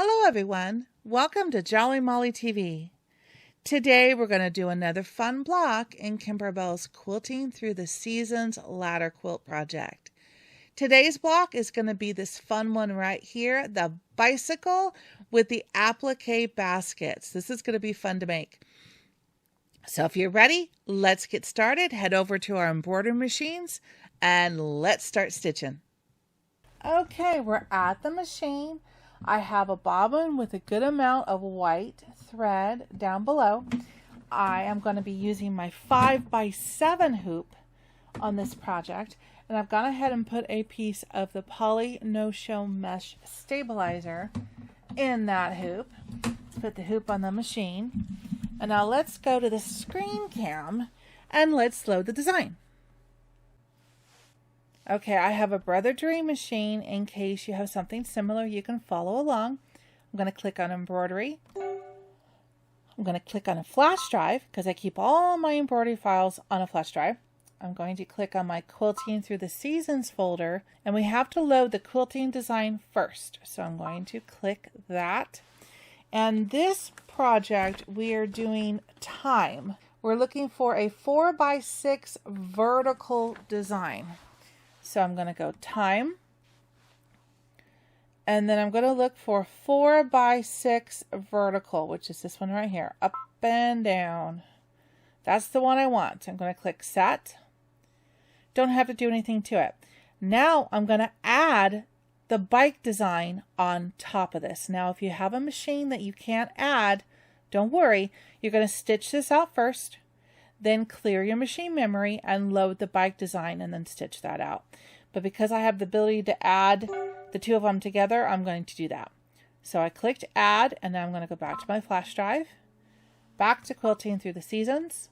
Hello everyone, welcome to Jolly Molly TV. Today we're going to do another fun block in Kimberbell's Quilting Through the Seasons ladder quilt project. Today's block is going to be this fun one right here, the bicycle with the applique baskets. This is going to be fun to make. So if you're ready, let's get started. Head over to our embroidery machines and let's start stitching. Okay, we're at the machine. I have a bobbin with a good amount of white thread down below. I am going to be using my 5x7 hoop on this project, and I've gone ahead and put a piece of the poly no-show mesh stabilizer in that hoop. Let's put the hoop on the machine, and now let's go to the screen cam and let's load the design. Okay, I have a Brother machine in case you have something similar you can follow along. I'm going to click on embroidery. I'm going to click on a flash drive because I keep all my embroidery files on a flash drive. I'm going to click on my Quilting Through the Seasons folder, and we have to load the quilting design first. So I'm going to click that. And this project we are doing time. We're looking for a 4x6 vertical design. So I'm going to go time, and then I'm going to look for 4x6 vertical, which is this one right here, up and down. That's the one I want. I'm going to click set. Don't have to do anything to it. Now I'm going to add the bike design on top of this. Now if you have a machine that you can't add, don't worry. You're going to stitch this out first. Then clear your machine memory and load the bike design and then stitch that out. But because I have the ability to add the two of them together, I'm going to do that. So I clicked add, and now I'm going to go back to my flash drive, back to Quilting Through the Seasons.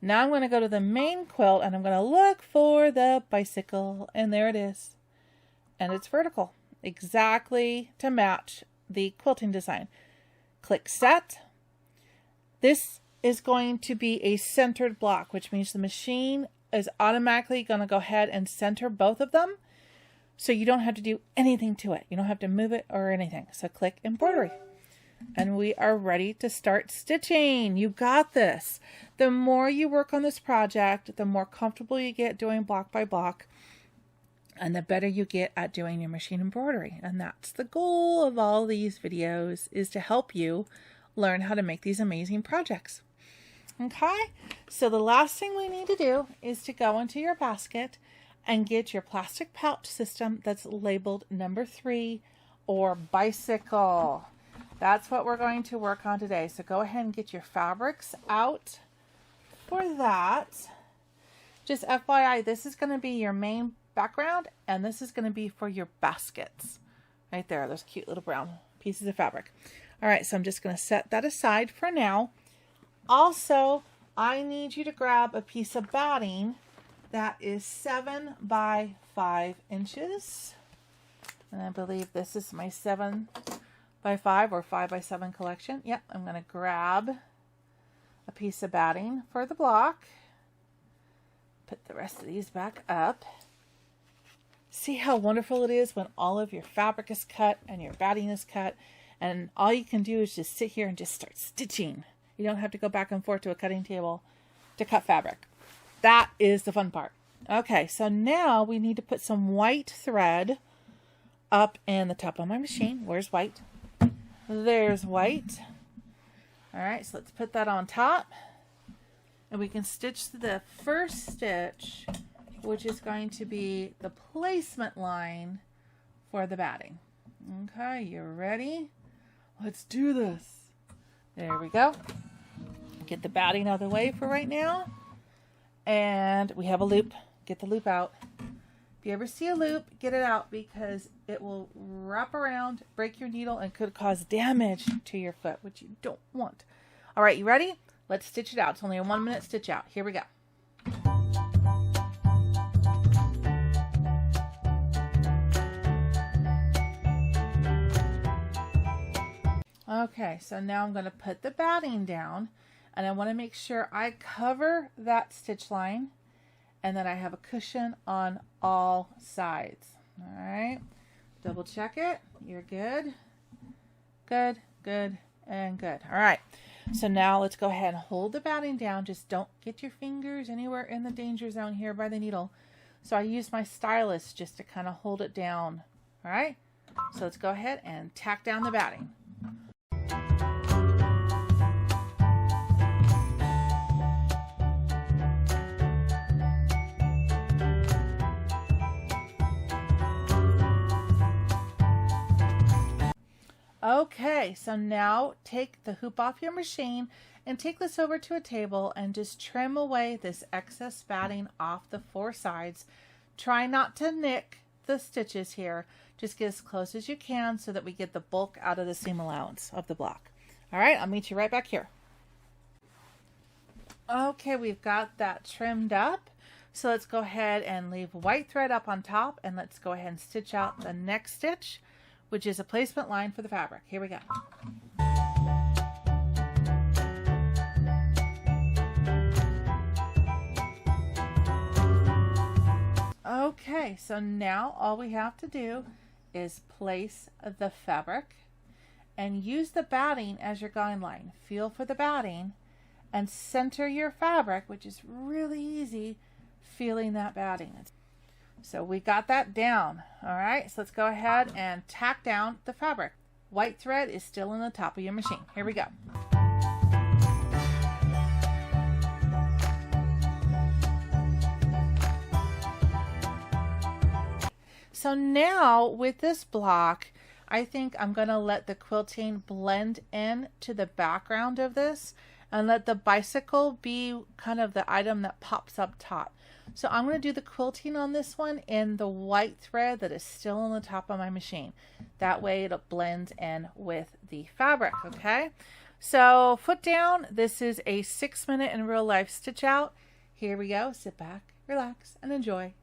Now I'm going to go to the main quilt and I'm going to look for the bicycle, and there it is. And it's vertical, exactly to match the quilting design. Click set. This is going to be a centered block, which means the machine is automatically going to go ahead and center both of them, so you don't have to do anything to it. You don't have to move it or anything. So click embroidery, and we are ready to start stitching. You got this. The more you work on this project, the more comfortable you get doing block by block, and the better you get at doing your machine embroidery. And that's the goal of all these videos, is to help you learn how to make these amazing projects. Okay, so the last thing we need to do is to go into your basket and get your plastic pouch system that's labeled number 3 or bicycle. That's what we're going to work on today. So go ahead and get your fabrics out for that. Just FYI, this is going to be your main background, and this is going to be for your baskets. Right there, those cute little brown pieces of fabric. All right, so I'm just going to set that aside for now. Also, I need you to grab a piece of batting that is 7 by 5 inches. And I believe this is my 7 by 5 or 5 by 7 collection. Yep, I'm going to grab a piece of batting for the block. Put the rest of these back up. See how wonderful it is when all of your fabric is cut and your batting is cut, and all you can do is just sit here and just start stitching. You don't have to go back and forth to a cutting table to cut fabric. That is the fun part. Okay, so now we need to put some white thread up in the top of my machine. Where's white? There's white. All right, so let's put that on top. And we can stitch the first stitch, which is going to be the placement line for the batting. Okay, you ready? Let's do this. There we go. Get the batting out of the way for right now. And we have a loop. Get the loop out. If you ever see a loop, get it out, because it will wrap around, break your needle, and could cause damage to your foot, which you don't want. All right, you ready? Let's stitch it out. It's only a 1 minute stitch out. Here we go. Okay, so now I'm going to put the batting down, and I want to make sure I cover that stitch line and that I have a cushion on all sides. All right, double check it. You're good. Good, good, and good. All right. So now let's go ahead and hold the batting down. Just don't get your fingers anywhere in the danger zone here by the needle. So I use my stylus just to kind of hold it down. All right. So let's go ahead and tack down the batting. Okay, so now take the hoop off your machine and take this over to a table and just trim away this excess batting off the four sides. Try not to nick the stitches here. Just get as close as you can so that we get the bulk out of the seam allowance of the block. All right, I'll meet you right back here. Okay, we've got that trimmed up. So let's go ahead and leave white thread up on top, and let's go ahead and stitch out the next stitch, which is a placement line for the fabric. Here we go. Okay, so now all we have to do is place the fabric and use the batting as your guide line. Feel for the batting and center your fabric, which is really easy, feeling that batting. So we got that down. All right, so let's go ahead and tack down the fabric. White thread is still in the top of your machine. Here we go. So now with this block, I think I'm going to let the quilting blend in to the background of this and let the bicycle be kind of the item that pops up top. So I'm going to do the quilting on this one in the white thread that is still on the top of my machine. That way it'll blend in with the fabric, okay? So foot down, this is a 6-minute in real life stitch out. Here we go. Sit back, relax, and enjoy.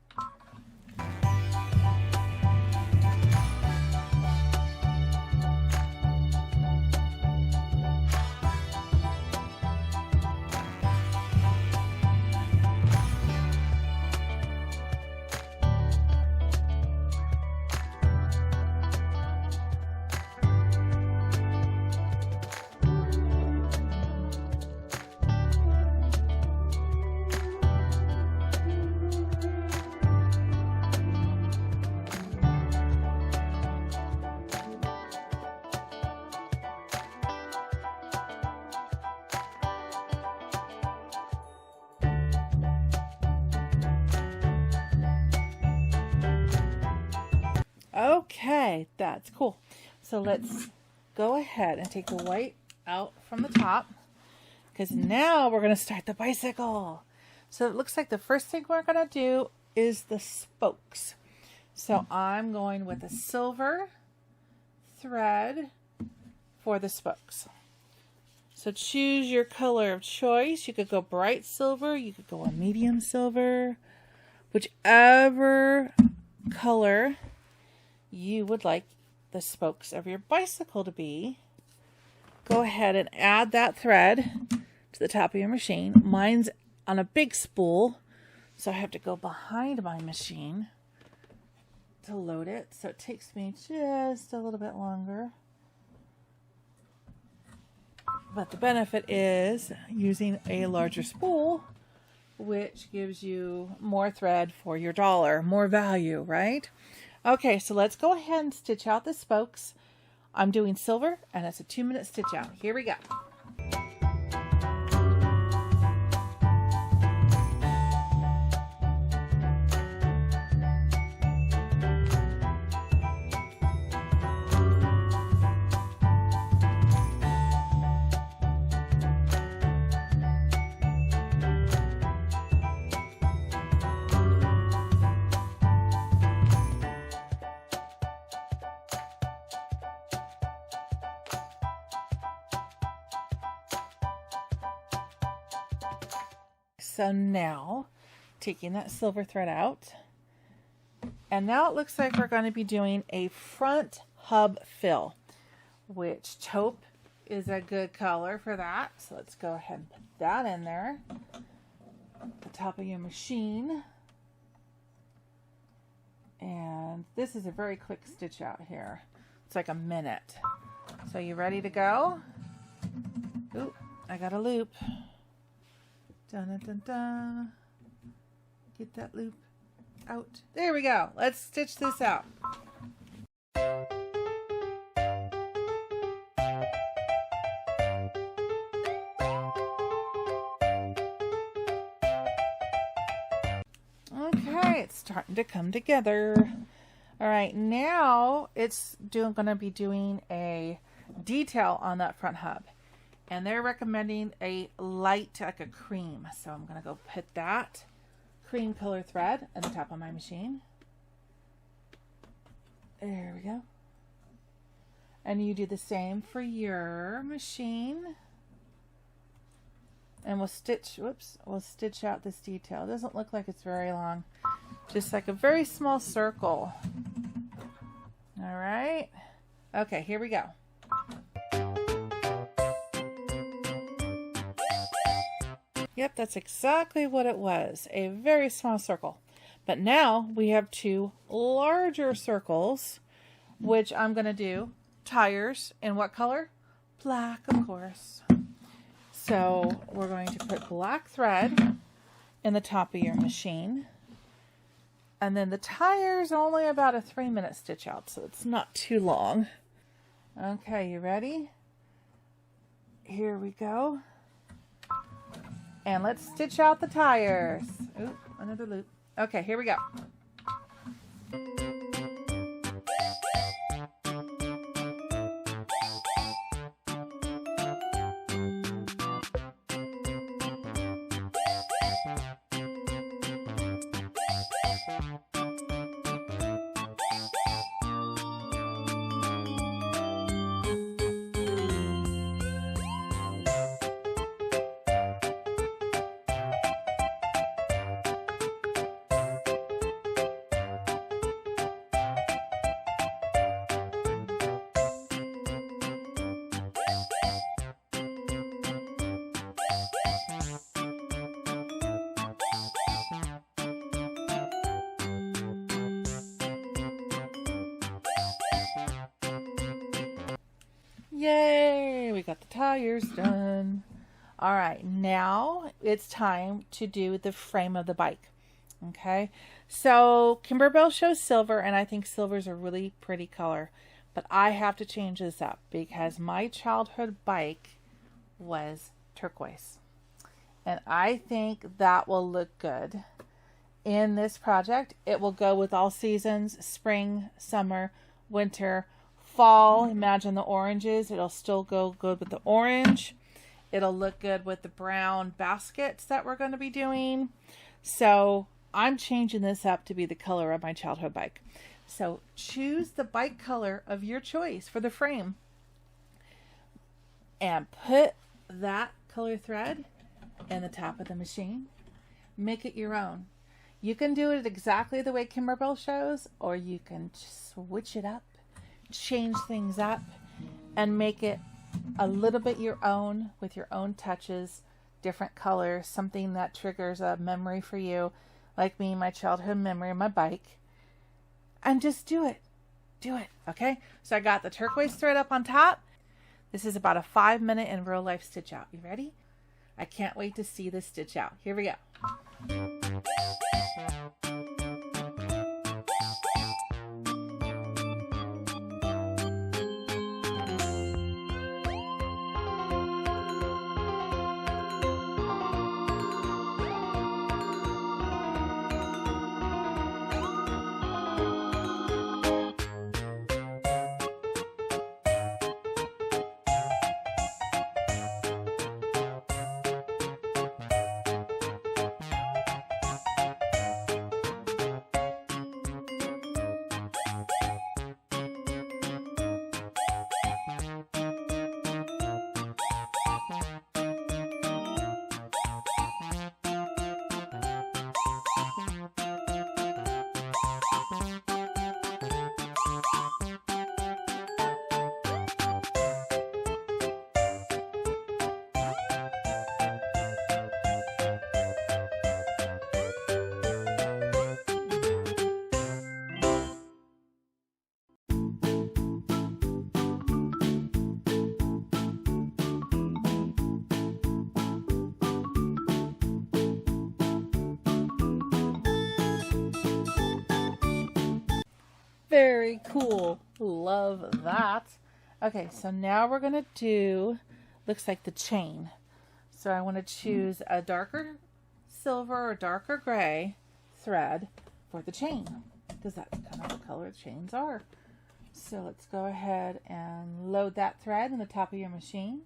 Okay, that's cool. So let's go ahead and take the white out from the top, because now we're going to start the bicycle. So it looks like the first thing we're going to do is the spokes. So I'm going with a silver thread for the spokes. So choose your color of choice. You could go bright silver, you could go a medium silver, whichever color you would like the spokes of your bicycle to be. Go ahead and add that thread to the top of your machine. Mine's on a big spool, so I have to go behind my machine to load it. So it takes me just a little bit longer. But the benefit is using a larger spool, which gives you more thread for your dollar, more value, right? Okay, so let's go ahead and stitch out the spokes. I'm doing silver, and it's a 2-minute stitch out. Here we go. So now, taking that silver thread out, and now it looks like we're going to be doing a front hub fill, which taupe is a good color for that. So let's go ahead and put that in there at the top of your machine. And this is a very quick stitch out here. It's like a minute. So you ready to go? Ooh, I got a loop. Dun, dun, dun, dun. Get that loop out. There we go. Let's stitch this out. Okay, it's starting to come together. All right, now it's going to be doing a detail on that front hub. And they're recommending a light, like a cream. So I'm going to go put that cream color thread at the top of my machine. There we go. And you do the same for your machine. And we'll stitch, whoops, we'll stitch out this detail. It doesn't look like it's very long. Just like a very small circle. All right. Okay, here we go. Yep, that's exactly what it was. A very small circle. But now we have two larger circles, which I'm going to do tires in what color? Black, of course. So we're going to put black thread in the top of your machine. And then the tires only about a 3-minute stitch out, so it's not too long. Okay, you ready? Here we go. And let's stitch out the tires. Oop, another loop. Okay, here we go. Yay, we got the tires done. All right, now it's time to do the frame of the bike. Okay, so Kimberbell shows silver, and I think silver is a really pretty color, but I have to change this up because my childhood bike was turquoise, and I think that will look good in this project. It will go with all seasons: spring, summer, winter, fall. Imagine the oranges. It'll still go good with the orange. It'll look good with the brown baskets that we're going to be doing. So I'm changing this up to be the color of my childhood bike. So choose the bike color of your choice for the frame and put that color thread in the top of the machine. Make it your own. You can do it exactly the way Kimberbell shows, or you can switch it up, change things up, and make it a little bit your own with your own touches, different colors, something that triggers a memory for you, like me, my childhood memory of my bike, and just do it. Do it, okay? So I got the turquoise thread up on top. This is about a 5-minute in real life stitch out. You ready? I can't wait to see this stitch out. Here we go. Very cool. Love that. Okay, so now we're going to do, looks like the chain. So I want to choose a darker silver or darker gray thread for the chain, because that's kind of what color chains are. So let's go ahead and load that thread in the top of your machine.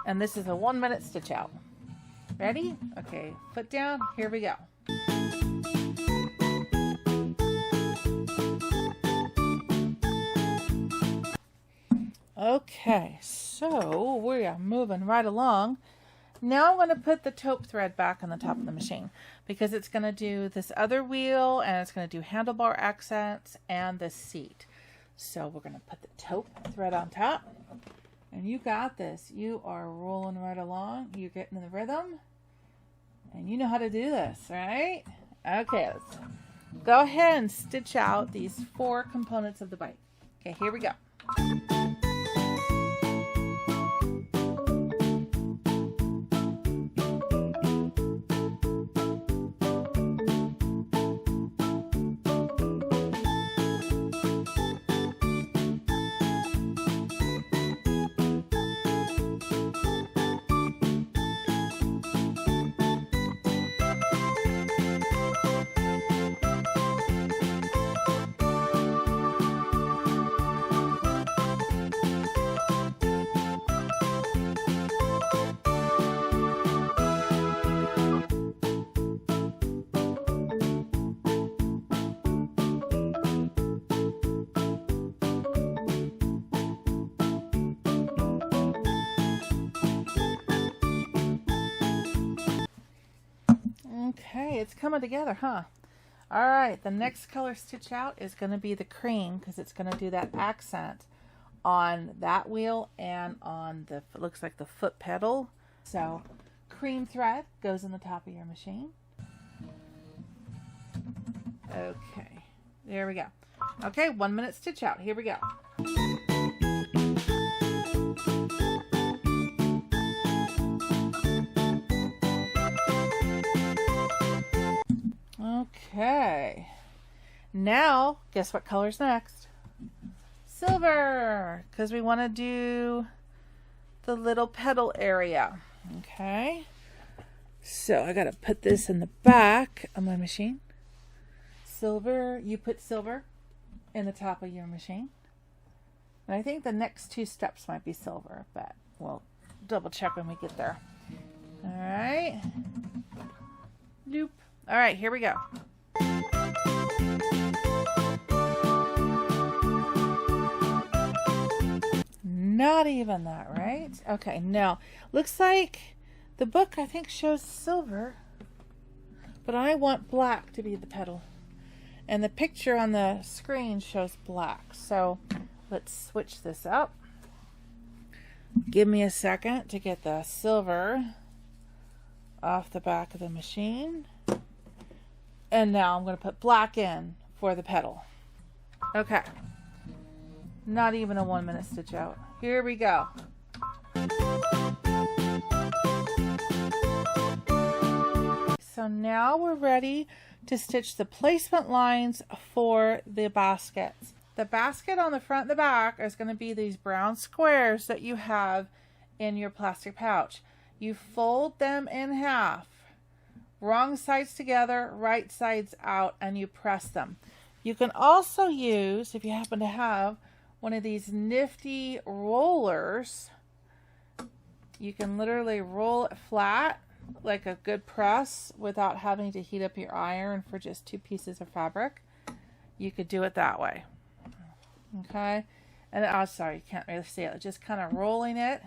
And this is a 1 minute stitch out. Ready? Okay, foot down, here we go. Okay, so we are moving right along. Now I'm going to put the taupe thread back on the top of the machine because it's going to do this other wheel and it's going to do handlebar accents and the seat. So we're going to put the taupe thread on top. And you got this. You are rolling right along. You're getting in the rhythm. And you know how to do this, right? Okay, let's go ahead and stitch out these 4 components of the bike. Okay, here we go. Okay, it's coming together, huh? All right, the next color stitch out is going to be the cream because it's going to do that accent on that wheel and on the, looks like the foot pedal. So cream thread goes in the top of your machine. Okay, there we go. Okay, 1 minute stitch out. Here we go. Okay, now guess what color's next? Silver, because we want to do the little pedal area. Okay, so I got to put this in the back of my machine. Silver, you put silver in the top of your machine. And I think the next 2 steps might be silver, but we'll double check when we get there. All right, loop. All right, here we go. Not even that, right? Okay, now, looks like the book, I think, shows silver, but I want black to be the pedal. And the picture on the screen shows black. So let's switch this up. Give me a second to get the silver off the back of the machine. And now I'm going to put black in for the pedal. Okay. Not even a 1 minute stitch out. Here we go. So now we're ready to stitch the placement lines for the baskets. The basket on the front and the back is going to be these brown squares that you have in your plastic pouch. You fold them in half. Wrong sides together, right sides out, and you press them. You can also use, if you happen to have one of these nifty rollers, you can literally roll it flat like a good press without having to heat up your iron for just 2 pieces of fabric. You could do it that way. Okay, and oh, sorry, you can't really see it. Just kind of rolling it,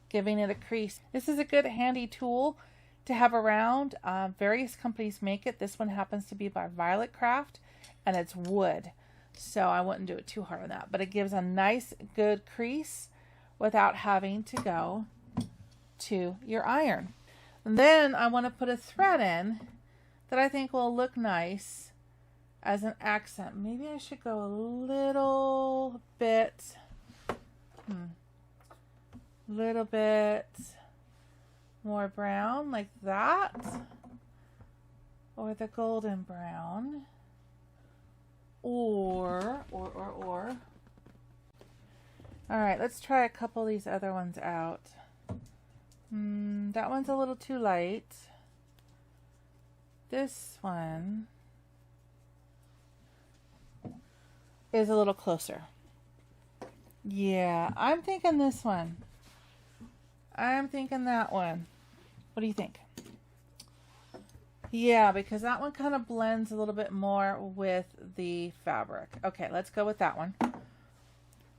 giving it a crease. This is a good handy tool to have around. Various companies make it. This one happens to be by Violet Craft, and it's wood, so I wouldn't do it too hard on that, but it gives a nice good crease without having to go to your iron. And then I want to put a thread in that I think will look nice as an accent. Maybe I should go a little bit more brown like that, or the golden brown. Or. All right, let's try a couple of these other ones out. That one's a little too light. This one is a little closer. Yeah, I'm thinking this one. I'm thinking that one. What do you think? Yeah, because that one kind of blends a little bit more with the fabric. Okay, let's go with that one.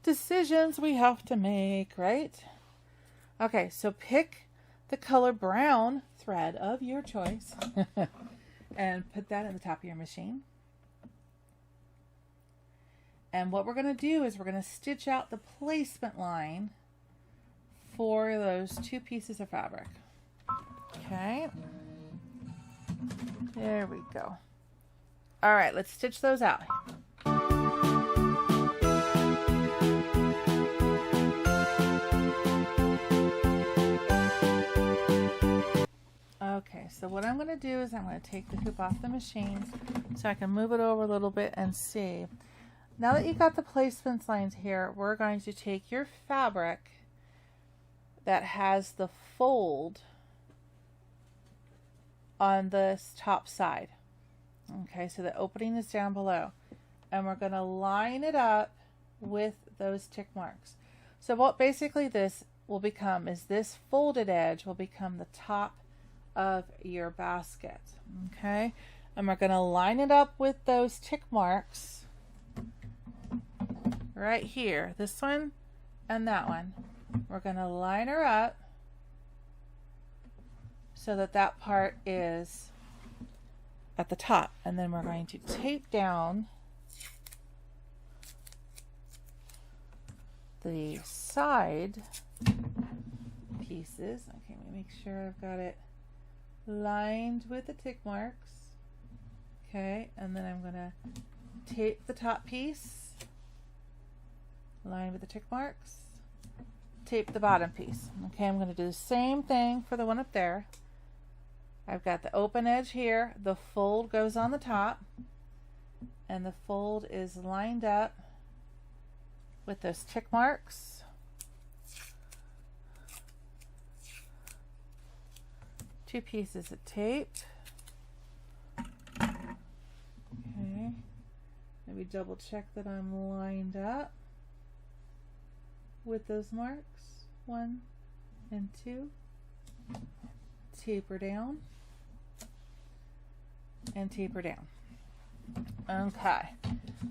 Decisions we have to make, right? Okay, so pick the color brown thread of your choice and put that in the top of your machine. And what we're going to do is we're going to stitch out the placement line for those two pieces of fabric. Okay. There we go. All right, let's stitch those out. Okay, so what I'm going to do is I'm going to take the hoop off the machine so I can move it over a little bit and see. Now that you've got the placement lines here, we're going to take your fabric that has the fold on this top side. Okay, so the opening is down below. And we're going to line it up with those tick marks. So what basically this will become is this folded edge will become the top of your basket. Okay, and we're going to line it up with those tick marks right here. This one and that one. We're going to line her up so that that part is at the top, and then we're going to tape down the side pieces. Okay, let me make sure I've got it lined with the tick marks. Okay, and then I'm going to tape the top piece, line with the tick marks, tape the bottom piece. Okay, I'm going to do the same thing for the one up there. I've got the open edge here, the fold goes on the top, and the fold is lined up with those tick marks. Two pieces of tape. Okay, maybe double check that I'm lined up with those marks. 1 and 2. Taper down and taper down. Okay,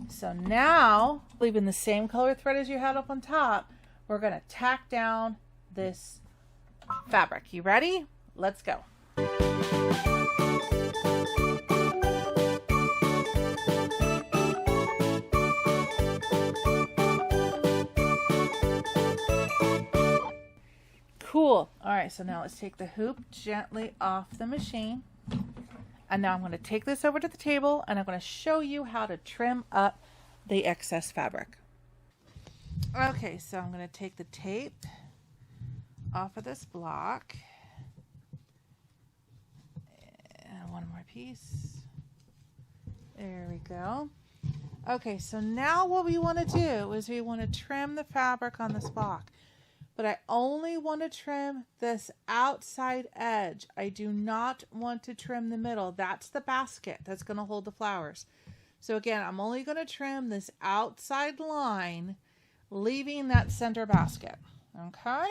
so now, leaving the same color thread as you had up on top, we're going to tack down this fabric. You ready? Let's go. Cool. All right, so now let's take the hoop gently off the machine. And now I'm going to take this over to the table and I'm going to show you how to trim up the excess fabric. Okay, so I'm going to take the tape off of this block. And one more piece. There we go. Okay, so now what we want to do is we want to trim the fabric on this block. But I only want to trim this outside edge. I do not want to trim the middle. That's the basket that's going to hold the flowers. So again, I'm only going to trim this outside line, leaving that center basket. Okay?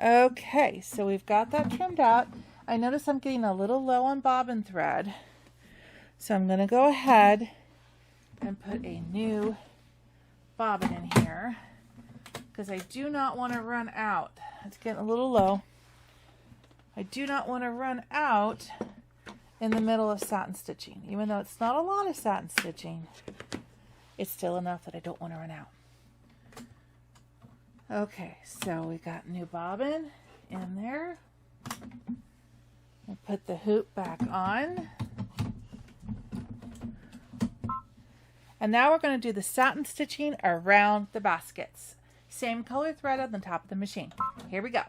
Okay, so we've got that trimmed out. I notice I'm getting a little low on bobbin thread. So I'm going to go ahead and put a new bobbin in here because I do not want to run out. It's getting a little low. I do not want to run out in the middle of satin stitching. Even though it's not a lot of satin stitching, it's still enough that I don't want to run out. Okay, so we got new bobbin in there. I'll put the hoop back on. And now we're going to do the satin stitching around the baskets. Same color thread on the top of the machine. Here we go.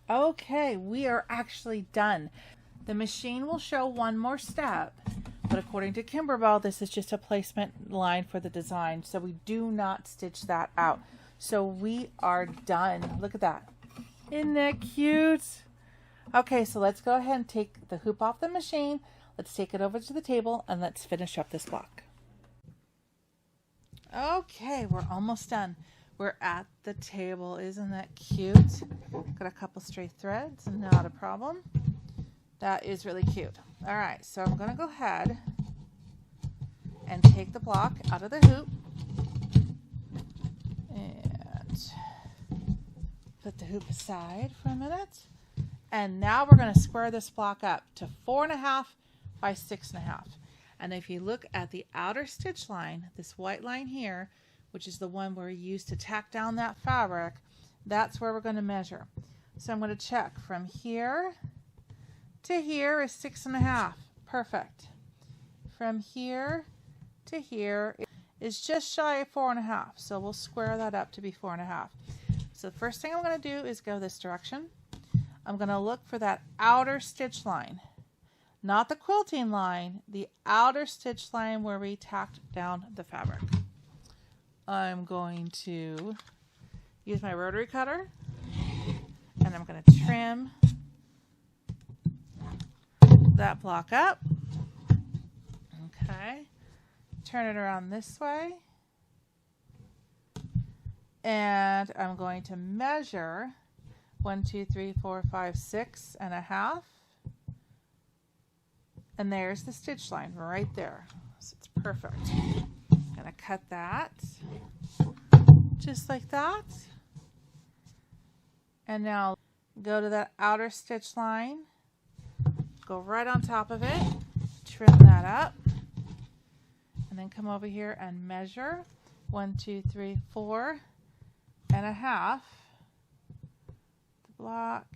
Okay, we are actually done. The machine will show one more step, but according to Kimberbell, this is just a placement line for the design, so we do not stitch that out. So we are done. Look at that. Isn't that cute? Okay, so let's go ahead and take the hoop off the machine. Let's take it over to the table and let's finish up this block. Okay, we're almost done. We're at the table. Isn't that cute? Got a couple stray threads, not a problem. That is really cute. All right, so I'm gonna go ahead and take the block out of the hoop and put the hoop aside for a minute. And now we're gonna square this block up to 4.5 by 6.5. And if you look at the outer stitch line, this white line here, which is the one where we used to tack down that fabric, that's where we're going to measure. So I'm going to check from here to here is 6.5. Perfect. From here to here is just shy of 4.5. So we'll square that up to be 4.5. So the first thing I'm going to do is go this direction. I'm going to look for that outer stitch line. Not the quilting line, the outer stitch line where we tacked down the fabric. I'm going to use my rotary cutter and I'm going to trim that block up. Okay, turn it around this way and I'm going to measure 1, 2, 3, 4, 5, 6.5, and there's the stitch line right there. So it's perfect. I'm going to cut that just like that. And now go to that outer stitch line, go right on top of it, trim that up, and then come over here and measure 1, 2, 3, 4.5 the block,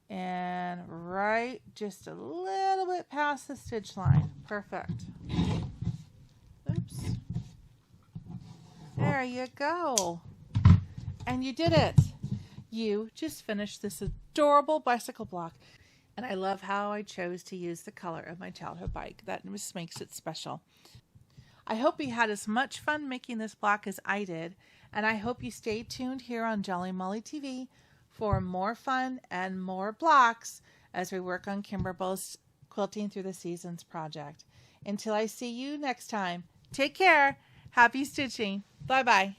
and right just a little bit past the stitch line. Perfect. Oops. There you go. And you did it. You just finished this adorable bicycle block. And I love how I chose to use the color of my childhood bike. That just makes it special. I hope you had as much fun making this block as I did. And I hope you stay tuned here on Jolly Molly TV for more fun and more blocks as we work on Kimberbell's Quilting Through the Seasons project. Until I see you next time, take care. Happy stitching. Bye-bye.